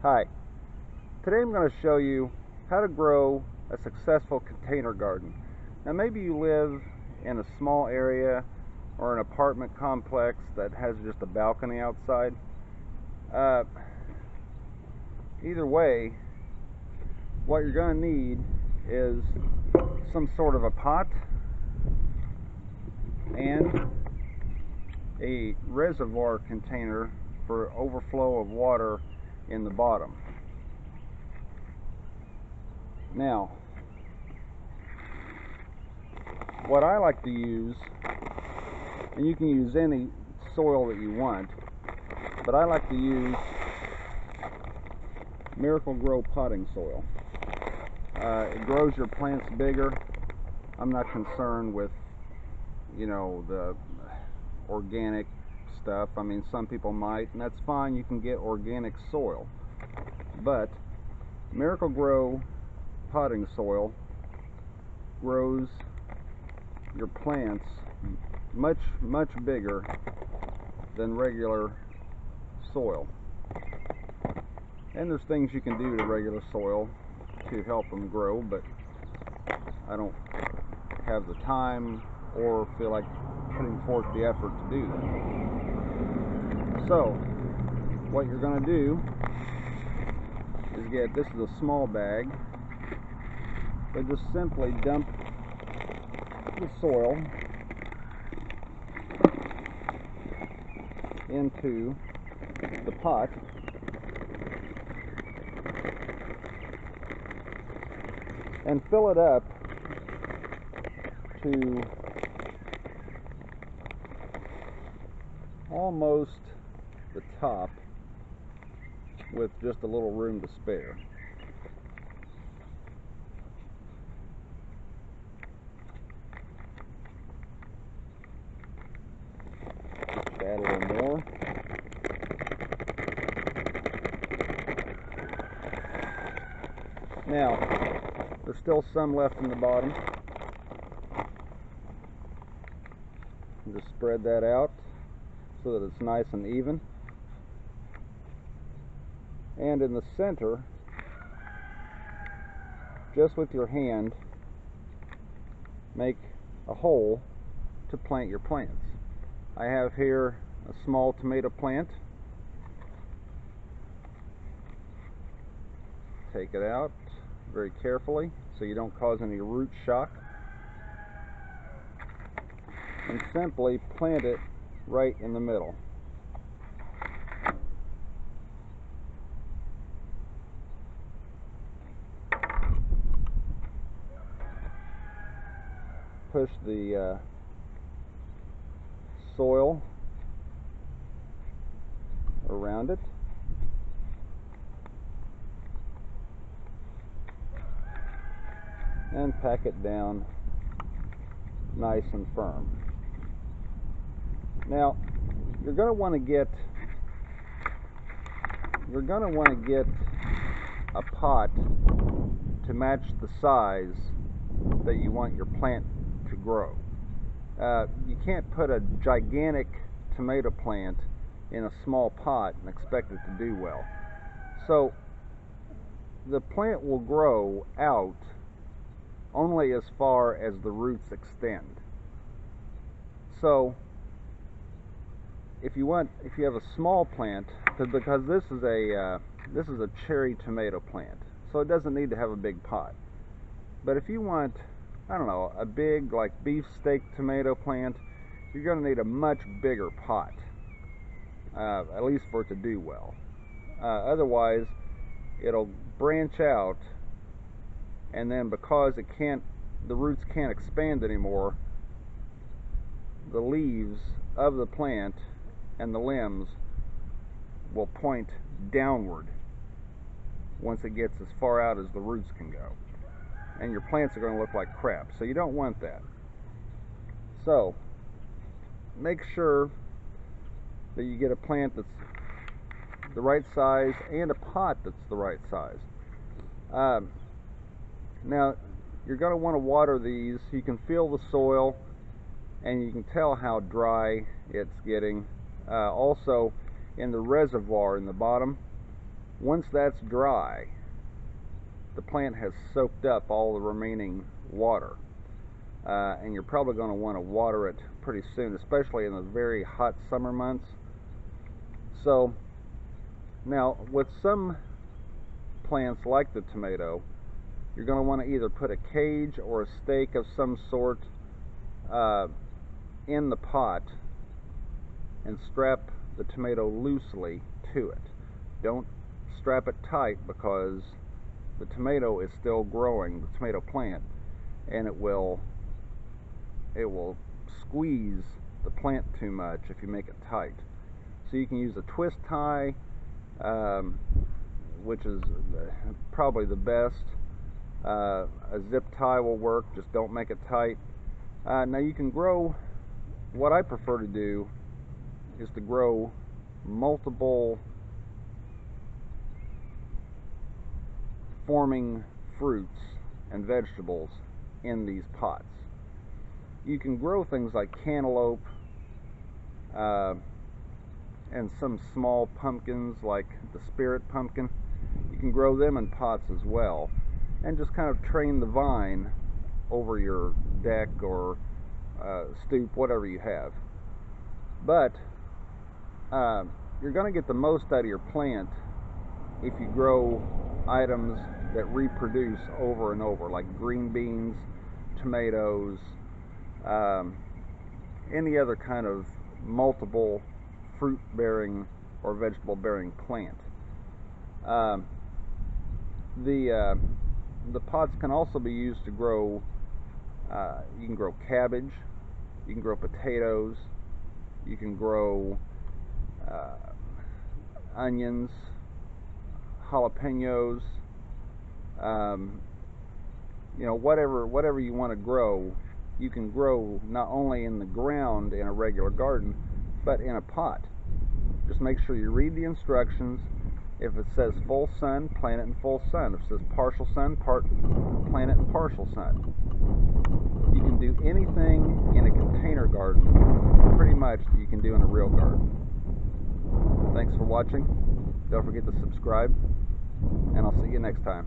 Hi, today I'm going to show you how to grow a successful container garden. Now maybe you live in a small area or an apartment complex that has just a balcony outside. Either way, what you're going to need is some sort of a pot and a reservoir container for overflow of water in the bottom. Now, what I like to use, and you can use any soil that you want, but I like to use Miracle-Gro potting soil. It grows your plants bigger. I'm not concerned with, the organic stuff. I mean, some people might, and that's fine. You can get organic soil, but Miracle-Gro potting soil grows your plants much bigger than regular soil. And there's things you can do to regular soil to help them grow, but I don't have the time or feel like putting forth the effort to do that. So what you're going to do is this is a small bag, but just simply dump the soil into the pot and fill it up to almost the top with just a little room to spare. Just add a little more. Now, there's still some left in the bottom. Just spread that out so that it's nice and even. And in the center, just with your hand, make a hole to plant your plants. I have here a small tomato plant. Take it out very carefully so you don't cause any root shock, and simply plant it right in the middle. Push the soil around it. And pack it down nice and firm. Now, you're going to want to get a pot to match the size that you want your plant to grow. You can't put a gigantic tomato plant in a small pot and expect it to do well. So the plant will grow out only as far as the roots extend. So if you have a small plant, because this is a cherry tomato plant, so it doesn't need to have a big pot. But if you want, I don't know, a big like beefsteak tomato plant, you're going to need a much bigger pot, at least for it to do well. Otherwise, it'll branch out, and then because the roots can't expand anymore, the leaves of the plant and the limbs will point downward once it gets as far out as the roots can go, and your plants are going to look like crap. So you don't want that. So make sure that you get a plant that's the right size and a pot that's the right size. Now, you're going to want to water these. You can feel the soil and you can tell how dry it's getting. Also, in the reservoir in the bottom, Once that's dry, the plant has soaked up all the remaining water, and you're probably going to want to water it pretty soon, especially in the very hot summer months. So now with some plants like the tomato, you're going to want to either put a cage or a stake of some sort in the pot and strap the tomato loosely to it. Don't strap it tight, because the tomato is still growing, the tomato plant, and it will squeeze the plant too much if you make it tight. So you can use a twist tie, which is probably the best. A zip tie will work, just don't make it tight. Now you can grow, what I prefer to do is to grow multiple forming fruits and vegetables in these pots. You can grow things like cantaloupe and some small pumpkins like the spirit pumpkin. You can grow them in pots as well, and just kind of train the vine over your deck or stoop, whatever you have. But you're going to get the most out of your plant if you grow items that reproduce over and over, like green beans, tomatoes, any other kind of multiple fruit bearing or vegetable bearing plant. The pots can also be used to grow, you can grow cabbage, you can grow potatoes, you can grow onions, jalapenos, you know, whatever you want to grow, you can grow not only in the ground in a regular garden, but in a pot. Just make sure you read the instructions. If it says full sun, plant it in full sun. If it says partial sun, plant it in partial sun. You can do anything in a container garden, pretty much, you can do in a real garden. Thanks for watching. Don't forget to subscribe, and I'll see you next time.